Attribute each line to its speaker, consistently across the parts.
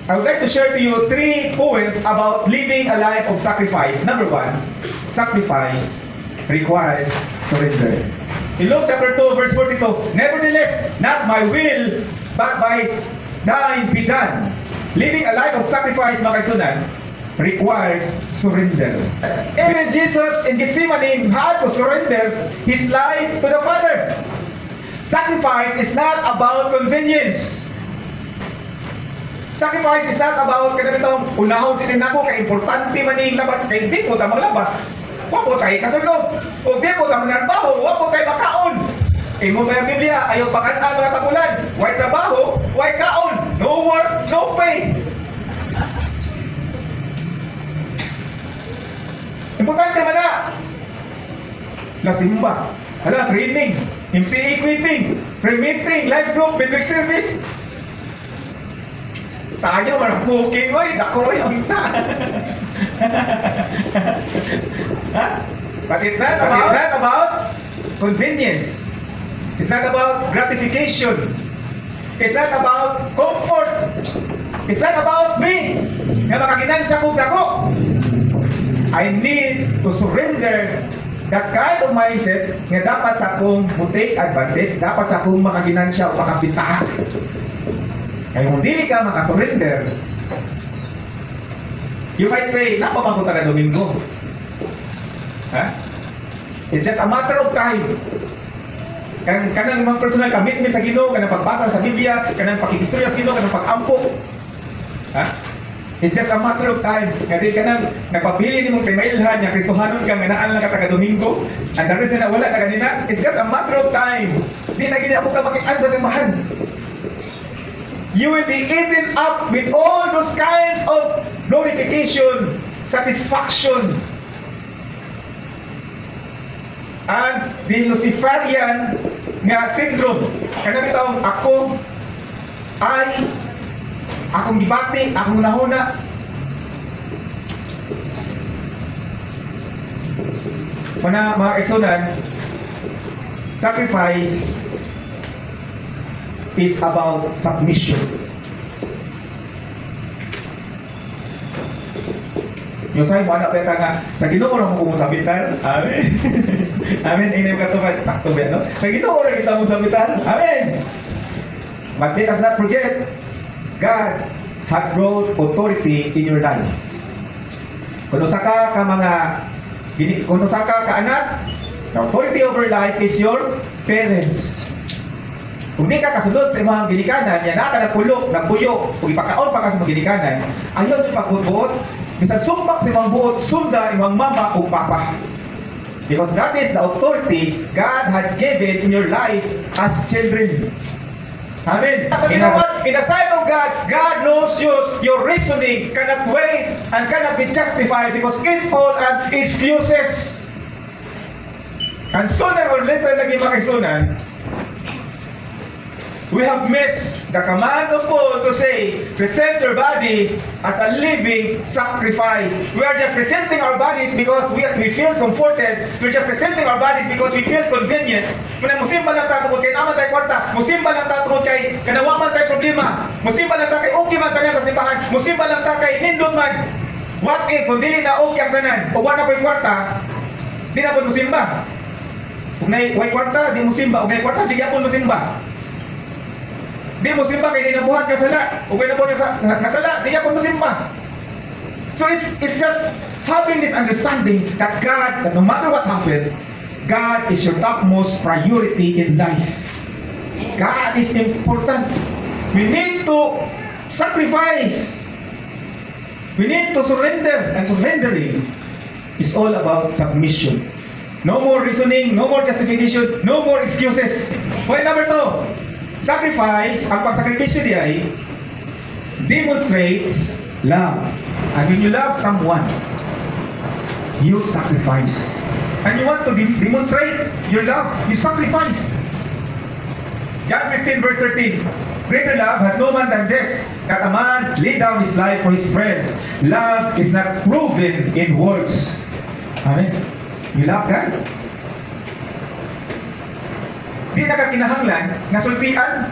Speaker 1: I would like to share to you 3 points about living a life of sacrifice. Number 1, sacrifice requires surrender. In Luke chapter 2, verse 42, nevertheless, not my will, but by thine be done. Living a life of sacrifice, mga kaigsunan, requires surrender. Even Jesus in Gethsemane had to surrender his life to the Father. Sacrifice is not about convenience. Sacrifice is not about kanabitong unahon sinin ako kay importante man ning labat kay di ko ta maglabat. Wa po kay kasulog. O di po ta manarbaho, wa po kay makaon. Imo ba ang Biblia ayaw pakan-an mga tapulan. Way trabaho, way kaon. No work, no pay. Importante man na. Simba. Hala, training, MCA equipping, pre-meeting, life group, midweek service. Tayo man booking, oy, nako oy, na. But it's not about convenience. It's not about gratification. It's not about comfort. It's not about me. Nga makaginansya kong dako. I need to surrender that kind of mindset nga dapat sa akong take advantage, dapat sa akong makaginansya o makapitahan. Kaya kung dili ka makasurrender, you might say, napamakunta na Domingo. It's just a matter of time. Kanang mga personal commitment sa Ginoo, kanang pagbasa sa Biblia, kanang pakikistorya sa Ginoo, kanang pag-ampo. It's just a matter of time. Kasi kanang nagpapili ni mong kaimailhan niya, Kristohanon ka, nga naan lang ka taga-Domingo, and the reason na wala na ganina, it's just a matter of time. Di na gina ako ka makitaan sa simbahan. You will be eaten up with all those kinds of glorification, satisfaction, and the Luciferian nga syndrome. Kaya bitawang ako ay akong dibati, akong nahuna. Kuna mga kaigsunan, sacrifice is about submission. Yung sa'yo mo anak peta nga, sa Ginoo lang mo kumusabitan. Amen. Amen. Ini yung katupad. Sakto ba, no? Sa Ginoo lang kita kumusabitan. Amen. But let us not forget, God had brought authority in your life. Kung saka ka anak, the authority over life is your parents. Kung di ka kasunod sa imong ginikanan, yan ka nagpulok, nagbuyo, kung ipakaon pa ka sa mga ginikanan, ayaw yung pagbubuot, bisag sumpak sa imong buot, sunda imong mama o papa. Because that is the authority God had given in your life as children. Amen. You know what? In the sight of God, God knows your reasoning cannot wait and cannot be justified because it's all an excuses. And sooner or later, lagi makisunan, we have missed the command of Paul to say, present your body as a living sacrifice. We are just presenting our bodies because we feel comforted. We're just presenting our bodies because we feel convenient. Kung musimba lang tayo kay naman tayo kwarta, musimba lang tayo kay kanawaman tayo problema, musimba lang tayo kay okay man tayo sa simbahan, musimba lang tayo kay nindot man. What if, kung dili na okay ang tanan, o wala po yung kwarta, di na po musimba. Kung na yung kwarta, di musimba. Kung na yung kwarta, di na po musimba. Di mo simba kay di nabuhat ka sala. O kay nabuhat ka sala, di ka po simba. So it's just having this understanding that God, that no matter what happens, God is your topmost priority in life. God is important. We need to sacrifice. We need to surrender. And surrendering is all about submission. No more reasoning, no more justification, no more excuses. Point number 2. Sacrifice, ang pagsakripisyo diya ay demonstrates love. And when you love someone, you sacrifice. And you want to demonstrate your love, you sacrifice. John 15 verse 13. Greater love hath no man than this, that a man lay down his life for his friends. Love is not proven in words. Amen. You love God? Di na ka kinahanglan nga sultian,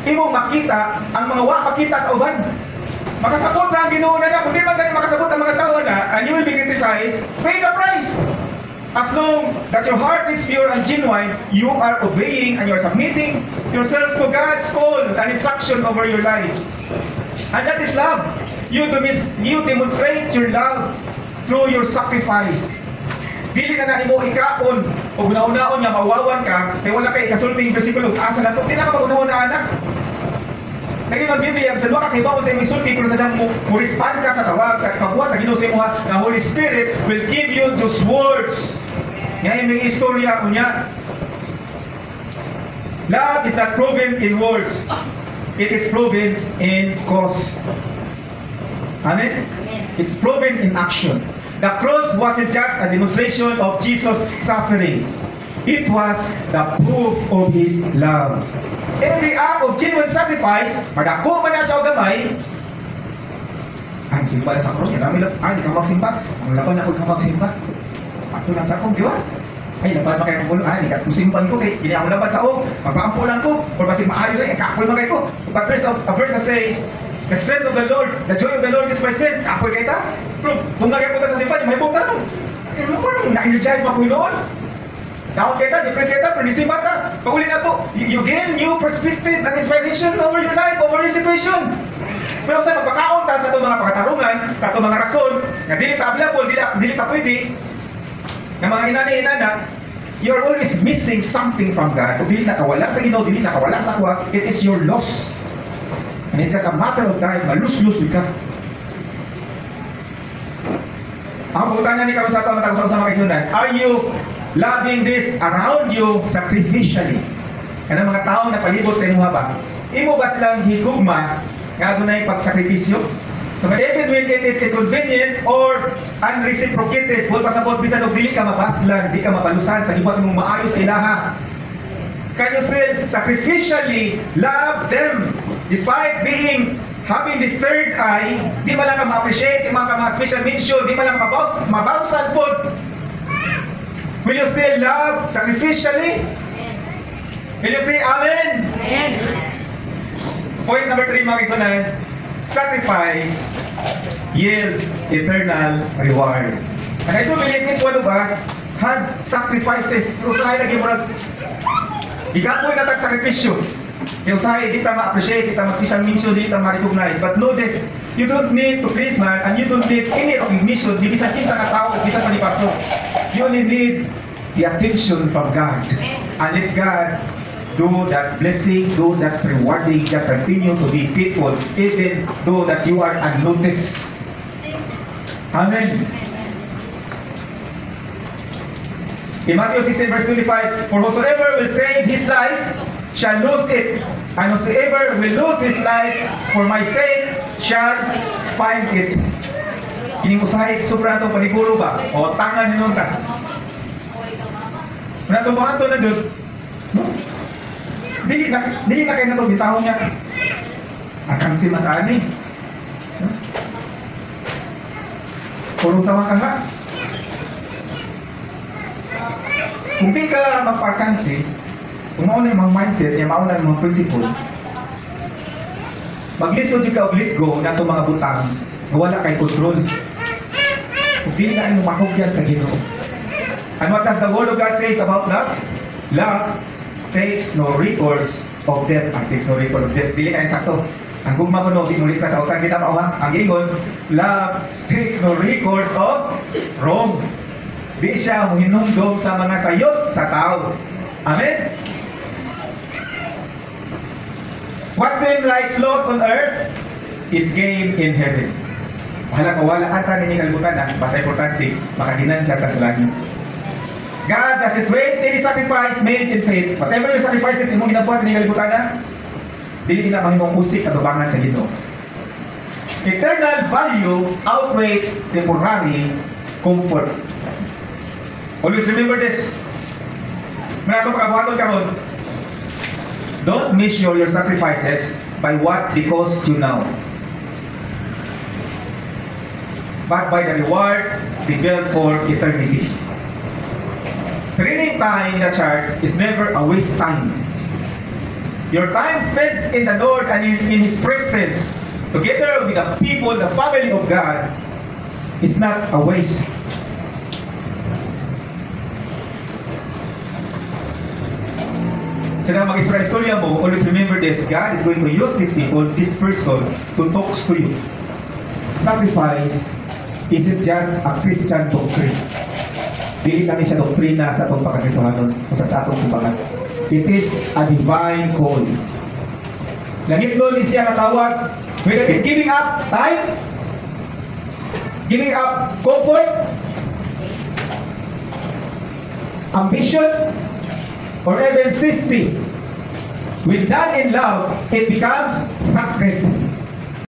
Speaker 1: imong makita ang mga wa makita sa uban. makasabot lang Ginoo na kung di man gani makasabot ang mga tao na, and you will be criticized, pay the price. As long that your heart is pure and genuine, you are obeying and you are submitting yourself to God's call and instruction over your life. And that is love. You demonstrate your love through your sacrifice. Dili na nimo ikaon o una-unaon nga mawawan ka, kay wala kay kasulting bersikulo. Asa na to? Di na ka mauna na anak. Lagi ng Biblia, sa duha ka kaibaon sa imong sulti, pero sa dang mo respond ka sa tawag, sa pagbuhat, sa Ginoo sa imo na Holy Spirit will give you those words. Ngayon may istorya ko niya. Love is not proven in words. It is proven in cause. Amen? It's proven in action. The cross wasn't just a demonstration of Jesus' suffering. It was the proof of His love. Every act of genuine sacrifice, madako man na sa gamay, ang simba na sa cross, marami lang, di ka magsimba, ang laban ako ka magsimba. Ato lang sa akong, di ba? Ay, laban pa kayo kung di ka musimban ko, kaya hindi ako laban sa akong, magpaampo lang ko, or basi maayos ay, kapoy magay ko. But there's a verse that says, the strength of the Lord, the joy of the Lord is my strength. Kapoy kayo ta? Pero, kung nagyan po ka sa simba, may buong tanong. Ano mo, na-energize mapoy noon? Down kita, depressed kita, pero nisimba ka. Pag-uli na to, you gain new perspective and inspiration over your life, over your situation. Pero sa magpakaon ta sa itong mga pagkatarungan, sa itong mga rason, na dili ta available, dili ta pwede, ng mga inani-inana, you're always missing something from God. Kung dili nakawala sa Ginoo, dili nakawala sa akwa, it is your loss. And it's just a matter of time, malus-lus ka. Ang pagkutanya ni karon sa ito, matagos sa mga kaisunan, are you loving this around you sacrificially? Kanang mga tao na palibot sa inyong ba? Imo ba silang higugma nga dunay pagsakripisyo? So even when it is inconvenient or unreciprocated, huwag pasabot bisan og dili ka mabaslan, di ka mabalusan sa ibang mong maayo sa ilaha. Can you still sacrificially love them despite having this third eye? Di man lang ka ma-appreciate, di man ka ma-special mention, di man lang mabawsan po. Will you still love sacrificially? Will you say Amen? Amen. Point number 3, mga kaisanan. Sacrifice yields eternal rewards. And I do believe each one of us had sacrifices. Pero sa akin, igapoy na tag-sakripisyo. Yung sa akin, di ta ma-appreciate, di ta ma-special mention, di ta ma-recognize. But know this, you don't need to please man, and you don't need any recognition, di bisan kinsa ka tao, bisan pa ni pastor. You only need the attention from God. And let God do that blessing, do that rewarding, just continue to be faithful, even though that you are unnoticed. Amen. In Matthew 16 verse 25, for whosoever will save his life shall lose it, and whosoever will lose his life for my sake shall find it. Ini usahay sobra itong paniguro ba? O tangan ninong ka? Manatong ito na doon. Dili na kayo na ito, bitahon niya. Akan si matani. Pulong sama ka nga. Kung di ka magpakansi, kung mauna yung mga mindset, yung mauna yung mga principle, maglisod yung ka o let go na itong mga butang na wala kay control. Kung di na yung makugyan sa Ginoo. And what does the Word of God says about love? Love takes no recourse of death. Ang takes no recourse of death. Dili kayo sakto. Ang gugma ko no, ginulis na sa utang kita mauha. Ang ingon, love takes no recourse of wrong. Di siya hinumdog sa mga sayot sa tao. Amen? What seems like loss on earth is gain in heaven. Wala wala ata ninyo kalibutan na basta importante, makaginansya ka sa langit. God doesn't waste any sacrifice made in faith. Whatever your sacrifices imong ginabuhat ninyo kalibutan na, dili na mahimong usik at tubangan sa Ginoo. Eternal value outweighs temporary comfort. Always remember this. Mga itong pagkabuhaton karon, don't measure your sacrifices by what it costs you now, but by the reward revealed for eternity. Training time in the church is never a waste time. Your time spent in the Lord and in His presence together with the people, the family of God, is not a waste. So na mag-istorya mo, always remember this, God is going to use these people, this person, to talk to you. Sacrifice isn't just a Christian doctrine. Dili kami siya doktrina sa itong pagkakisuhanon o sa atong simbahan. It is a divine call. Langit doon siya natawag, whether it's giving up time, giving up comfort, ambition, or even safety. When done in love, it becomes sacred.